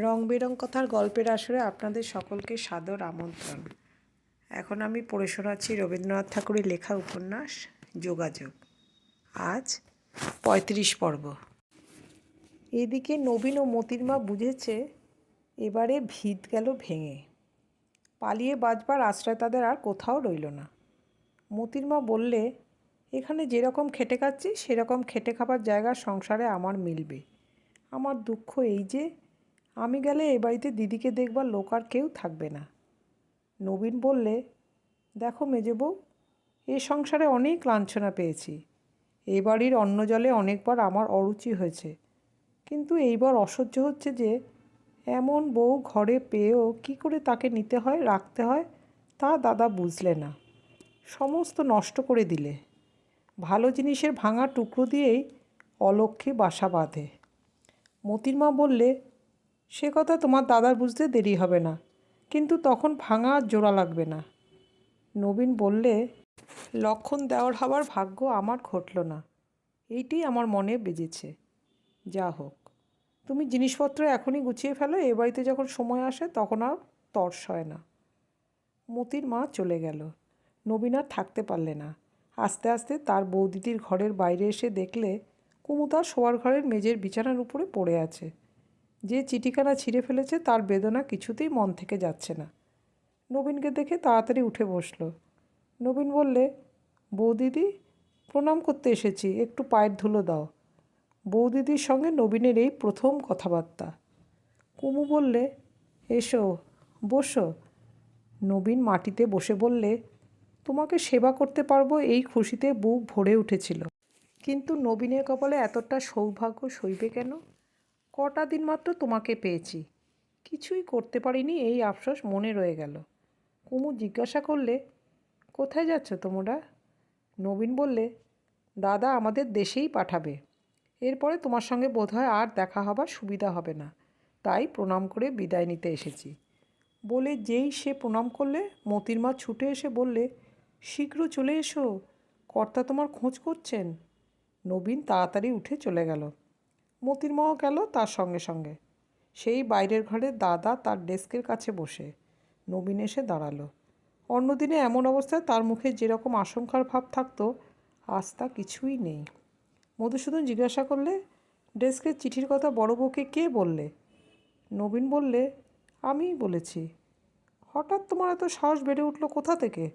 রং বেরং কথার গল্পের আসরে আপনাদের সকলকে সাদর আমন্ত্রণ। এখন আমি পড়ে শোনাচ্ছি রবীন্দ্রনাথ ঠাকুরের লেখা উপন্যাস যোগাযোগ। আজ ৩৫ পর্ব। এদিকে নবীন ও মতির মা বুঝেছে এবারে ভিত গেল ভেঙে। পালিয়ে বাঁচবার আশ্রয় তাদের আর কোথাও রইল না। মতির মা বললে, এখানে যেরকম খেটে খাচ্ছি সেরকম খেটে খাবার জায়গা সংসারে আমার মিলবে। আমার দুঃখ এই যে আমি গেলে এ বাড়িতে দিদিকে দেখবার লোক আর কেউ থাকবে না। নবীন বললে, দেখো মেজবউ, এ সংসারে অনেক লাঞ্ছনা পেয়েছি। এ বাড়ির অন্ন জলে অনেকবার আমার অরুচি হয়েছে, কিন্তু এইবার অসহ্য হচ্ছে যে এমন বউ ঘরে পেয়েও কি করে তাকে নিতে হয়, রাখতে হয় তা দাদা বুঝলে না। সমস্ত নষ্ট করে দিলে। ভালো জিনিসের ভাঙা টুকরো দিয়েই অলক্ষ্যে বাসা বাঁধে। মতির মা বললে, সে কথা তোমার দাদার বুঝতে দেরি হবে না, কিন্তু তখন ভাঙা জোড়া লাগবে না। নবীন বললে, লক্ষণ দেওয়ার হবার ভাগ্য আমার ঘটল না, এইটি আমার মনে বেজেছে। যা হোক, তুমি জিনিসপত্র এখনই গুছিয়ে ফেলো, এ বাড়িতে যখন সময় আসে তখন আর তর্স হয় না। মতির মা চলে গেল। নবীন আর থাকতে পারলে না। আস্তে আস্তে তার বৌদিদির ঘরের বাইরে এসে দেখলে কুমু তার শোয়ার ঘরের মেঝের বিছানার উপরে পড়ে আছে। যে চিঠিখানা ছিঁড়ে ফেলেছে তার বেদনা কিছুতেই মন থেকে যাচ্ছে না। নবীনকে দেখে তাড়াতাড়ি উঠে বসল। নবীন বললে, বৌদিদি, প্রণাম করতে এসেছি, একটু পায়ের ধুলো দাও। বৌদিদির সঙ্গে নবীনের এই প্রথম কথাবার্তা। কুমু বললে, এসো, বসো। নবীন মাটিতে বসে বললে, তোমাকে সেবা করতে পারবো এই খুশিতে বুক ভরে উঠেছিল। কিন্তু নবীনের কপালে এতটা সৌভাগ্য সইবে কেন? কটা দিন মাত্র তোমাকে পেয়েছি, কিছুই করতে পারিনি, এই আফসোস মনে রয়ে গেল। কুমু জিজ্ঞাসা করলে, কোথায় যাচ্ছ তোমরা? নবীন বললে, দাদা আমাদের দেশেই পাঠাবে। এরপরে তোমার সঙ্গে বোধহয় আর দেখা হবার সুবিধা হবে না, তাই প্রণাম করে বিদায় নিতে এসেছি। বলে যেই সে প্রণাম করলে, মতির মা ছুটে এসে বললে, শীঘ্র চলে এসো, কর্তা তোমার খোঁজ করছেন। নবীন তাড়াতাড়ি উঠে চলে গেল। মতির মাও গেল তার সঙ্গে সঙ্গে। সেই বাইরের ঘরে দাদা তার ডেস্কের কাছে বসে। নবীন এসে দাঁড়ালো। অন্যদিনে এমন অবস্থায় তার মুখে যেরকম আশঙ্কার ভাব থাকতো, আজ তা কিছুই নেই। মধুসূদন জিজ্ঞাসা করলে, ডেস্কের চিঠির কথা বড় বউকে কে বললে? নবীন বললে, আমিই বলেছি। হঠাৎ তোমার এত সাহস বেড়ে উঠলো কোথা থেকে?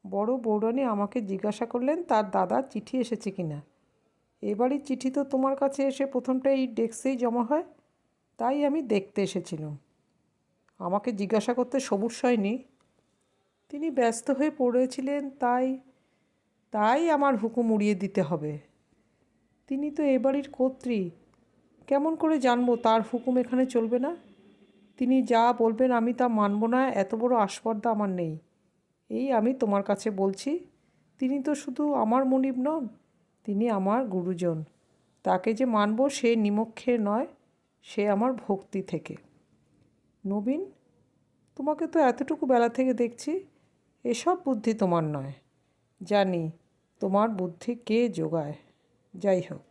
বড় বউরানী আমাকে জিজ্ঞাসা করলেন তার দাদার চিঠি এসেছে কি না। এবারই চিঠি তো তোমার কাছে এসে প্রথমটা এই ডেস্কেই জমা হয়, তাই আমি দেখতে এসেছিলাম। আমাকে জিজ্ঞাসা করতে সবুর হয়নি। তিনি ব্যস্ত হয়ে পড়েছিলেন, তাই আমার হুকুম উড়িয়ে দিতে হবে। তিনি তো এ বাড়ির কর্ত্রী, কেমন করে জানবো তার হুকুম এখানে চলবে না? তিনি যা বলবেন আমি তা মানব না, এত বড় আস্পর্ধা আমার নেই। এই আমি তোমার কাছে বলছি, তিনি তো শুধু আমার মনিব নন, তিনি আমার গুরুজন। তাকে যে মানব সে নিমক্ষে নয়, সে আমার ভক্তি থেকে। নবীন, তোমাকে তো এতটুকু বেলা থেকে দেখছি, এসব বুদ্ধি তোমার নয়। জানি তোমার বুদ্ধি কে যোগায়। যাই হোক,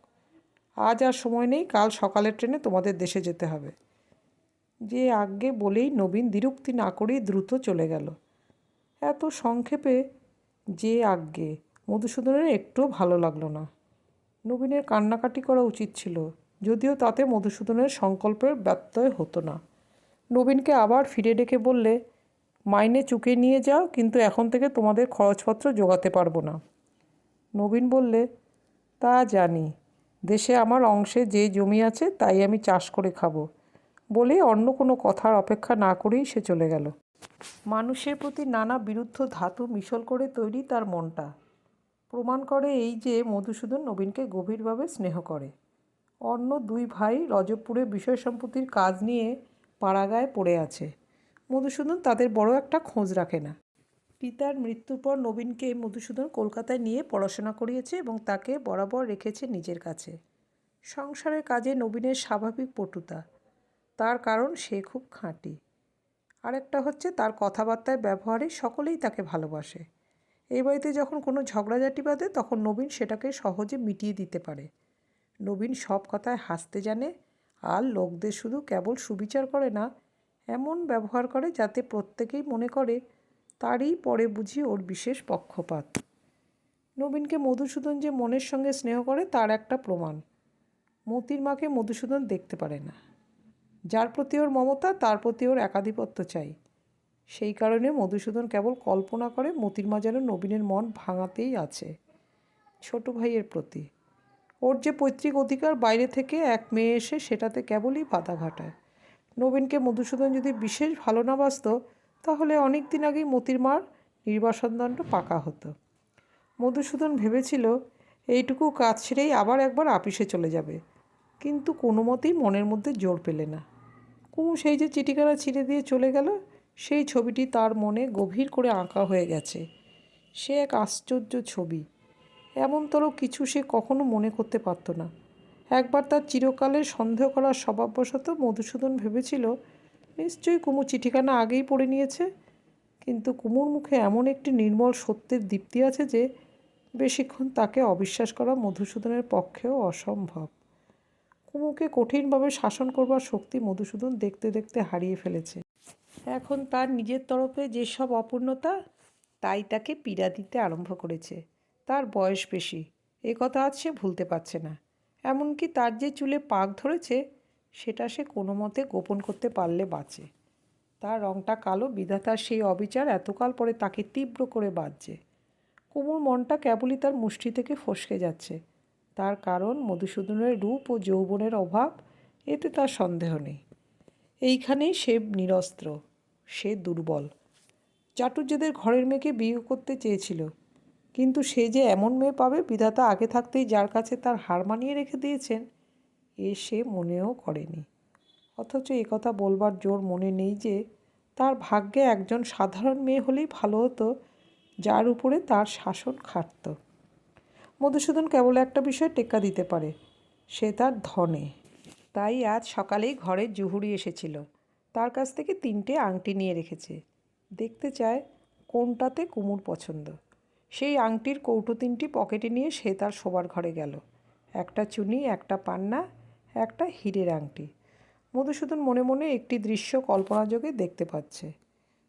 আজ আর সময় নেই, কাল সকালের ট্রেনে তোমাদের দেশে যেতে হবে। যে আজ্ঞে বলেই নবীন দ্বিরুক্তি না করেই দ্রুত চলে গেল। এত সংক্ষেপে যে আজ্ঞে, মধুসূদনের একটুও ভালো লাগলো না। নবীনের কান্নাকাটি করা উচিত ছিল, যদিও তাতে মধুসূদনের সংকল্পের ব্যত্যয় হতো না। নবীনকে আবার ফিরে ডেকে বললে, মাইনে চুকে নিয়ে যাও, কিন্তু এখন থেকে তোমাদের খরচপত্র জোগাতে পারবো না। নবীন বললে, তা জানি, দেশে আমার অংশে যে জমি আছে তাই আমি চাষ করে খাবো। বলে অন্য কোনো কথার অপেক্ষা না করেই সে চলে গেল। মানুষের প্রতি নানা বিরুদ্ধ ধাতু মিশল করে তৈরি তার মনটা। প্রমাণ করে এই যে মধুসূদন নবীনকে গভীরভাবে স্নেহ করে। অন্য দুই ভাই রজবপুরে বিষয় সম্পত্তির কাজ নিয়ে পাড়াগায় পড়ে আছে। মধুসূদন তাদের বড় একটা খোঁজ রাখে না। পিতার মৃত্যুর পর নবীনকে মধুসূদন কলকাতায় নিয়ে পড়াশোনা করিয়েছে এবং তাকে বরাবর রেখেছে নিজের কাছে। সংসারের কাজে নবীনের স্বাভাবিক পটুতা, তার কারণ সে খুব খাঁটি। আরেকটা হচ্ছে তার কথাবার্তায় ব্যবহারে সকলেই তাকে ভালোবাসে। এই বাড়িতে যখন কোনো ঝগড়াঝাটি বাঁধে তখন নবীন সেটাকে সহজে মিটিয়ে দিতে পারে। নবীন সব কথায় হাসতে জানে, আর লোকদের শুধু কেবল সুবিচার করে না, এমন ব্যবহার করে যাতে প্রত্যেকেই মনে করে তারই পরে বুঝি ওর বিশেষ পক্ষপাত। নবীনকে মধুসূদন যে মনের সঙ্গে স্নেহ করে তার একটা প্রমাণ। মতির মাকে মধুসূদন দেখতে পারে না। যার প্রতি ওর মমতা তার প্রতি ওর একাধিপত্য চাই। সেই কারণে মধুসূদন কেবল কল্পনা করে মতির মা যেন নবীনের মন ভাঙাতেই আছে ছোট ভাইয়ের প্রতি। ওর যে পৈতৃক অধিকার, বাইরে থেকে এক মেয়ে এসে সেটাতে কেবলই বাধা ঘটায়। নবীনকে মধুসূদন যদি বিশেষ ভালো না বাসত তাহলে অনেক দিন আগেই মতির মার নির্বাসনদণ্ড পাকা হতো। মধুসূদন ভেবেছিল এইটুকু কাজ ছেড়েই আবার একবার আপিসে চলে যাবে, কিন্তু কোনো মতেই মনের মধ্যে জোর পেলে না। কুমু সেই যে চিঠিখানা ছিঁড়ে দিয়ে চলে গেল, সেই ছবিটি তার মনে গভীর করে আঁকা হয়ে গেছে। সে এক আশ্চর্য ছবি, এমনতর কিছু সে কখনো মনে করতে পারত না। একবার তার চিরকালের সন্দেহ করার স্বভাববশত মধুসূদন ভেবেছিল নিশ্চয়ই কুমু চিঠিখানা আগেই পড়ে নিয়েছে, কিন্তু কুমুর মুখে এমন একটি নির্মল সত্যের দীপ্তি আছে যে বেশিক্ষণ তাকে অবিশ্বাস করা মধুসূদনের পক্ষেও অসম্ভব। কুমুকে কঠিনভাবে শাসন করবার শক্তি মধুসূদন দেখতে দেখতে হারিয়ে ফেলেছে। এখন তার নিজের তরফে যেসব অপূর্ণতা, তাই তাকে পীড়া দিতে আরম্ভ করেছে। তার বয়স বেশি, এ কথা আজ সে ভুলতে পারছে না। এমনকি তার যে চুলে পাক ধরেছে সেটা সে কোনো মতে গোপন করতে পারলে বাঁচে। তার রঙটা কালো, বিধাতার সেই অবিচার এতকাল পরে তাকে তীব্র করে বাজছে। কুমুর মনটা কেবলই তার মুষ্টি থেকে ফসকে যাচ্ছে। তার কারণ মধুসূদনের রূপ ও যৌবনের অভাব, এতে তার সন্দেহ নেই। এইখানেই সে নিরস্ত্র, সে দুর্বল। চাটুজ্যেদের ঘরের মেয়েকে বিয়ে করতে চেয়েছিল, কিন্তু সে যে এমন মেয়ে পাবে বিধাতা আগে থাকতেই যার কাছে তার হার মানিয়ে রেখে দিয়েছেন এ সে মনেও করেনি। অথচ একথা বলবার জোর মনে নেই যে তার ভাগ্যে একজন সাধারণ মেয়ে হলেই ভালো হতো, যার উপরে তার শাসন খাটত। মধুসূদন কেবল একটা বিষয় টেক্কা দিতে পারে, সে তার ধনে। তাই আজ সকালেই ঘরে জুহুরি এসেছিল। তার কাছ থেকে 3টে আংটি নিয়ে রেখেছে। দেখতে চায় কোনটাতে কুমুর পছন্দ। সেই আংটির কৌটো 3টি পকেটে নিয়ে সে তার শোবার ঘরে গেল। একটা চুনি, একটা পান্না, একটা হীরের আংটি। মধুসূদন মনে মনে একটি দৃশ্য কল্পনাযোগে দেখতে পাচ্ছে।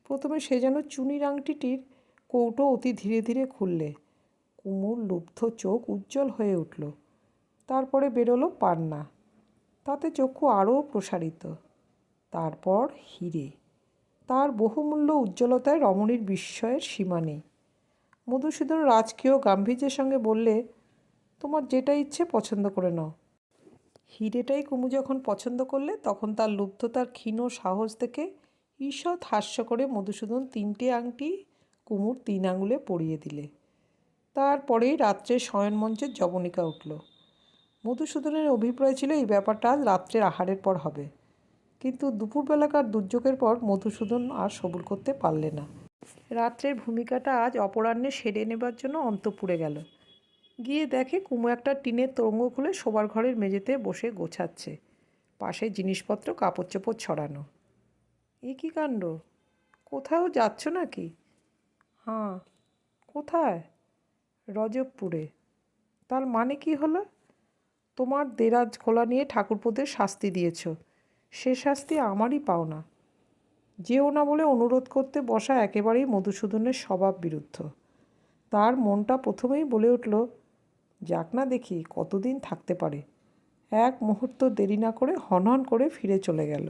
প্রথমে সে যেন চুনির আংটিটির কৌটো অতি ধীরে ধীরে খুললে। কুমুর লুব্ধ চোখ উজ্জ্বল হয়ে উঠল। তারপরে বেরোলো পান্না, তাতে চক্ষু আরও প্রসারিত। তারপর হীরে, তার বহুমূল্য উজ্জ্বলতায় রমণীর বিস্ময়ের সীমা নেই। মধুসূদন রাজকীয় গাম্ভীর্যের সঙ্গে বললে, তোমার যেটা ইচ্ছে পছন্দ করে নাও। হীরেটাই কুমু যখন পছন্দ করলে তখন তার লুব্ধতার ক্ষীণ সাহস দেখে ঈষৎ হাস্য করে মধুসূদন 3টে আংটি কুমুর 3 আঙুলে পরিয়ে দিলে। তারপরেই রাত্রে শয়নমঞ্চের জবনিকা উঠল। মধুসূদনের অভিপ্রায় ছিল এই ব্যাপারটা আজ রাত্রের আহারের পর হবে, কিন্তু দুপুরবেলাকার দুর্যোগের পর মধুসূদন আর সবুর করতে পারলে না। রাত্রের ভূমিকাটা আজ অপরাহ্নে সেরে নেবার জন্য অন্তঃপুরে গেল। গিয়ে দেখে কুমু একটা টিনের তোরঙ্গ খুলে শোবার ঘরের মেঝেতে বসে গোছাচ্ছে। পাশে জিনিসপত্র কাপড় চোপড় ছড়ানো। এ কী কাণ্ড, কোথাও যাচ্ছ নাকি? হ্যাঁ। কোথায়? রজবপুরে। তার মানে কি হলো? তোমার দেরাজ খোলা নিয়ে ঠাকুরপোদের শাস্তি দিয়েছ, সে শাস্তি আমারই পাওনা। যেও না বলে অনুরোধ করতে বসা একেবারেই মধুসূদনের স্বভাব বিরুদ্ধ। তার মনটা প্রথমেই বলে উঠল, যাক না দেখি কতদিন থাকতে পারে। এক মুহূর্ত দেরি না করে হনহন করে ফিরে চলে গেল।